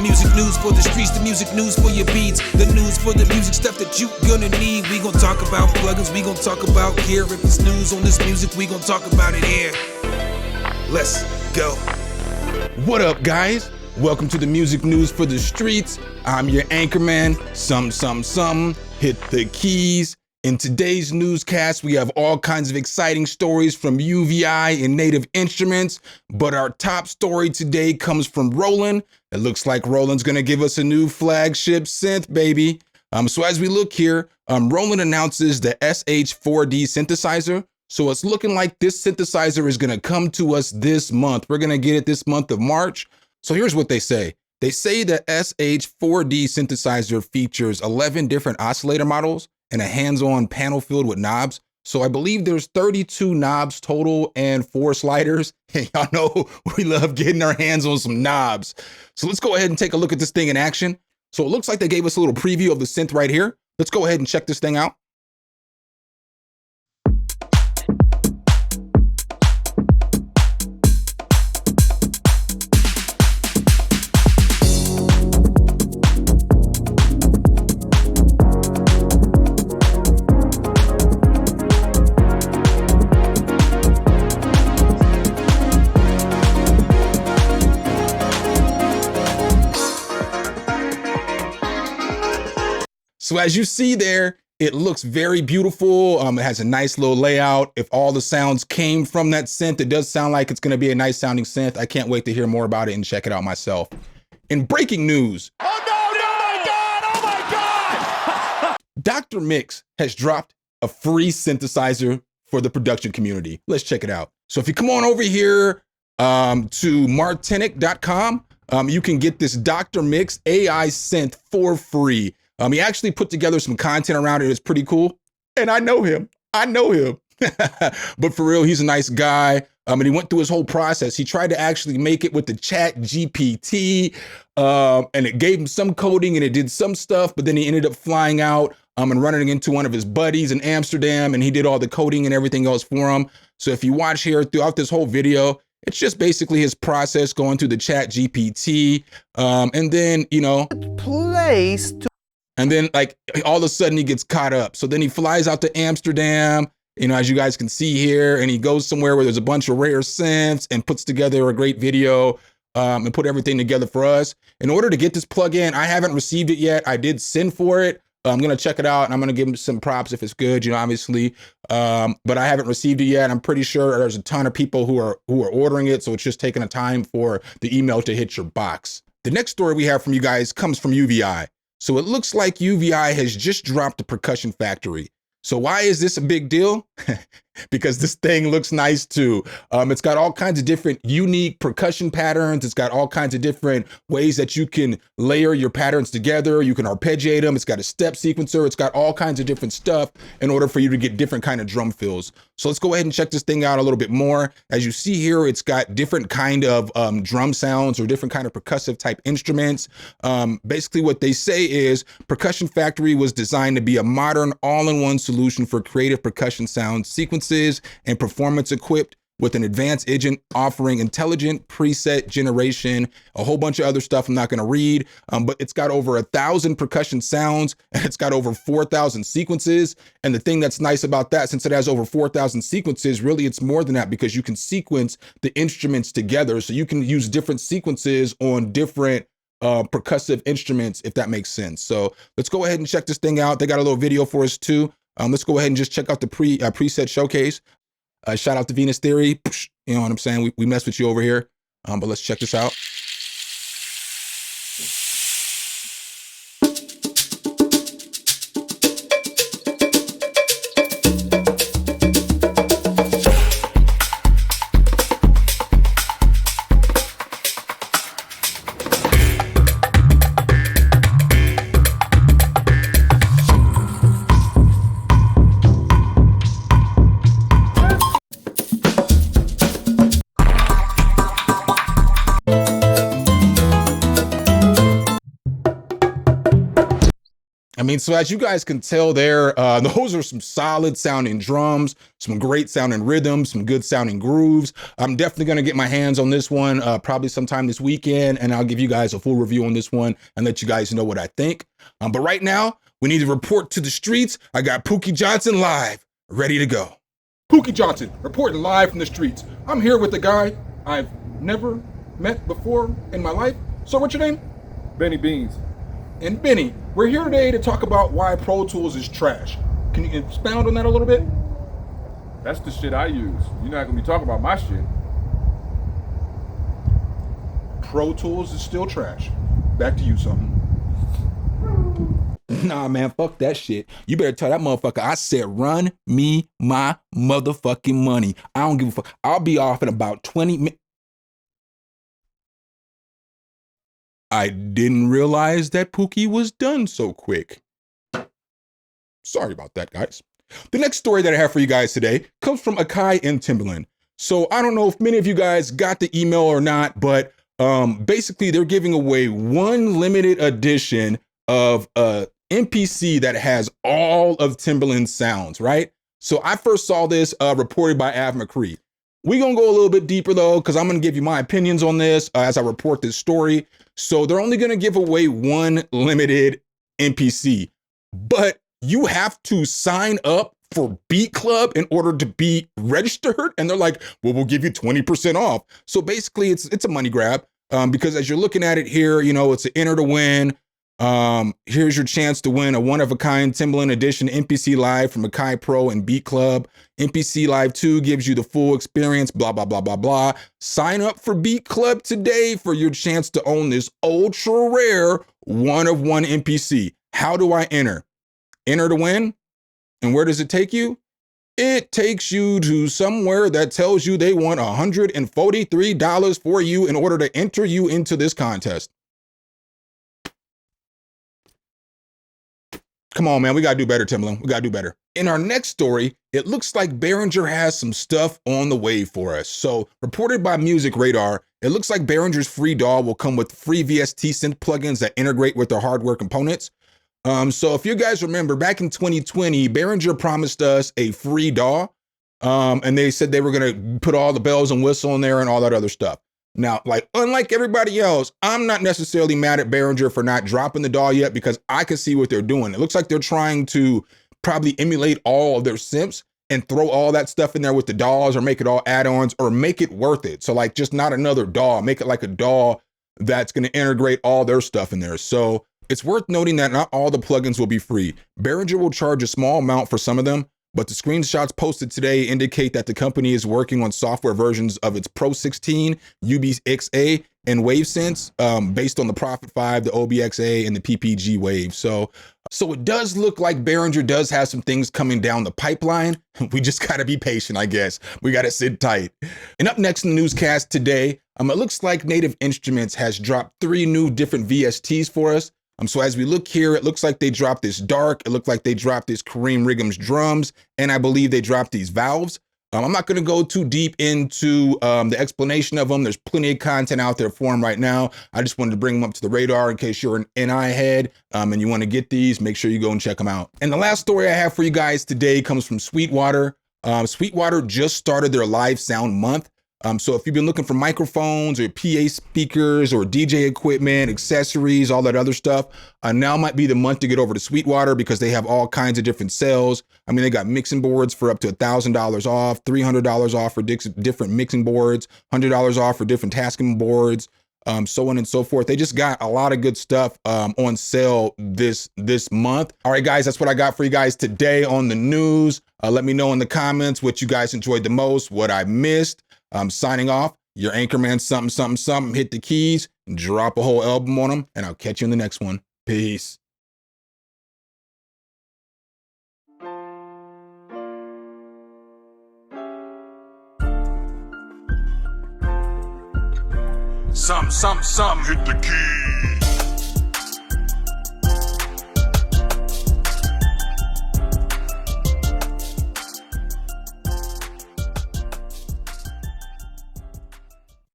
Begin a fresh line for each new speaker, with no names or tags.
music news for the streets, the music news for your beats, the news for the music stuff that you gonna need. We gon' talk about plugins, we gon' talk about gear. If it's news on this music, we gon' talk about it here. Let's go. What up, guys? Welcome to the music news for the streets. I'm your anchorman, hit the keys. In today's newscast, we have all kinds of exciting stories from UVI and Native Instruments, but our top story today comes from Roland. It looks like Roland's gonna give us a new flagship synth, baby. So as we look here, Roland announces the SH4D synthesizer. So it's looking like this synthesizer is gonna come to us this month. We're gonna get it this month of March. So here's what they say. They say the SH4D synthesizer features 11 different oscillator models and a hands-on panel filled with knobs. So I believe there's 32 knobs total and 4 sliders. And y'all know we love getting our hands on some knobs. So let's go ahead and take a look at this thing in action. So it looks like they gave us a little preview of the synth right here. Let's go ahead and check this thing out. So as you see there, it looks very beautiful. It has a nice little layout. If all the sounds came from that synth, it does sound like it's gonna be a nice sounding synth. I can't wait to hear more about it and check it out myself. In breaking news. Oh no, oh my God. Doctormix has dropped a free synthesizer for the production community. Let's check it out. So if you come on over here to martinic.com, you can get this Doctormix AI synth for free. He actually put together some content around it. It's pretty cool. And I know him. But for real, he's a nice guy. And he went through his whole process. He tried to actually make it with the chat GPT, and it gave him some coding and it did some stuff, but then he ended up flying out and running into one of his buddies in Amsterdam, and he did all the coding and everything else for him. So if you watch here throughout this whole video, it's just basically his process going through the chat GPT. And then, you know, and then like all of a sudden he gets caught up. So then he flies out to Amsterdam, you know, as you guys can see here, and he goes somewhere where there's a bunch of rare synths and puts together a great video and put everything together for us. In order to get this plugin, I haven't received it yet. I did send for it. I'm gonna check it out and I'm gonna give him some props if it's good, you know, obviously. But I haven't received it yet. I'm pretty sure there's a ton of people who are ordering it. So it's just taking a time for the email to hit your box. The next story we have from you guys comes from UVI. So it looks like UVI has just dropped the Percussion Factory. So why is this a big deal? Because this thing looks nice too. It's got all kinds of different unique percussion patterns. It's got all kinds of different ways that you can layer your patterns together. You can arpeggiate them. It's got a step sequencer. It's got all kinds of different stuff in order for you to get different kind of drum fills. So let's go ahead and check this thing out a little bit more. As you see here, it's got different kind of drum sounds or different kind of percussive type instruments. Basically what they say is Percussion Factory was designed to be a modern all-in-one solution for creative percussion sound sequences and performance equipped with an advanced agent offering intelligent preset generation, a whole bunch of other stuff I'm not gonna read, but it's got over 1,000 percussion sounds and it's got over 4,000 sequences. And the thing that's nice about that, since it has over 4,000 sequences, really it's more than that because you can sequence the instruments together. So you can use different sequences on different percussive instruments, if that makes sense. So let's go ahead and check this thing out. They got a little video for us too. Let's go ahead and just check out the preset showcase. Shout out to Venus Theory. You know what I'm saying? We mess with you over here. But let's check this out. I mean, so as you guys can tell there, those are some solid sounding drums, some great sounding rhythms, some good sounding grooves. I'm definitely going to get my hands on this one probably sometime this weekend, and I'll give you guys a full review on this one and let you guys know what I think. But right now, we need to report to the streets. I got Pookie Johnson live, ready to go. Pookie Johnson, reporting live from the streets. I'm here with a guy I've never met before in my life. So what's your name?
Benny Beans.
And Benny, we're here today to talk about why Pro Tools is trash. Can you expound on that a little bit?
That's the shit I use. You're not gonna be talking about my shit.
Pro Tools is still trash. Back to you, something. Nah, man, fuck that shit. You better tell that motherfucker I said run me my motherfucking money. I don't give a fuck. I'll be off in about 20 minutes. I didn't realize that Pookie was done so quick. Sorry about that, guys. The next story that I have for you guys today comes from Akai and Timberland. So I don't know if many of you guys got the email or not, but basically they're giving away one limited edition of a MPC that has all of Timberland's sounds, right? So I first saw this reported by Av McCree. We're gonna go a little bit deeper though, because I'm gonna give you my opinions on this as I report this story. So they're only gonna give away one limited MPC, but you have to sign up for Beat Club in order to be registered. And they're like, well, we'll give you 20% off. So basically it's a money grab because as you're looking at it here, you know, it's an enter to win. Here's your chance to win a one-of-a-kind Timberland edition MPC Live from Akai Pro and Beat Club. MPC Live 2 gives you the full experience, blah, blah, blah, blah, blah. Sign up for Beat Club today for your chance to own this ultra rare one-of-one MPC. How do I enter? Enter to win? And where does it take you? It takes you to somewhere that tells you they want $143 for you in order to enter you into this contest. Come on, man, we gotta do better, Timberland. We gotta do better. In our next story, it looks like Behringer has some stuff on the way for us. So, reported by Music Radar, it looks like Behringer's free DAW will come with free VST synth plugins that integrate with their hardware components. So if you guys remember, back in 2020, Behringer promised us a free DAW, and they said they were gonna put all the bells and whistles in there and all that other stuff. Now, like, unlike everybody else, I'm not necessarily mad at Behringer for not dropping the DAW yet because I can see what they're doing. It looks like they're trying to probably emulate all of their synths and throw all that stuff in there with the DAWs or make it all add-ons or make it worth it. So like just not another DAW, make it like a DAW that's gonna integrate all their stuff in there. So it's worth noting that not all the plugins will be free. Behringer will charge a small amount for some of them, but the screenshots posted today indicate that the company is working on software versions of its Pro 16, UBXA, and WaveSense based on the Prophet 5, the OBXA, and the PPG Wave. So it does look like Behringer does have some things coming down the pipeline. We just gotta be patient, I guess. We gotta sit tight. And up next in the newscast today, it looks like Native Instruments has dropped 3 new different VSTs for us. So as we look here, it looks like they dropped this Dark, it looked like they dropped this Kareem Righam's drums, and I believe they dropped these valves. I'm not gonna go too deep into the explanation of them. There's plenty of content out there for them right now. I just wanted to bring them up to the radar in case you're an NI head and you wanna get these, make sure you go and check them out. And the last story I have for you guys today comes from Sweetwater. Sweetwater just started their live sound month. So if you've been looking for microphones or PA speakers or DJ equipment, accessories, all that other stuff, now might be the month to get over to Sweetwater because they have all kinds of different sales. I mean, they got mixing boards for up to $1,000 off, $300 off for different mixing boards, $100 off for different tasking boards, so on and so forth. They just got a lot of good stuff on sale this month. All right, guys, that's what I got for you guys today on the news. Let me know in the comments what you guys enjoyed the most, what I missed. I'm signing off. Your anchorman, something, something, something. Hit the keys, drop a whole album on them, and I'll catch you in the next one. Peace.
Something, something, something. Hit the keys.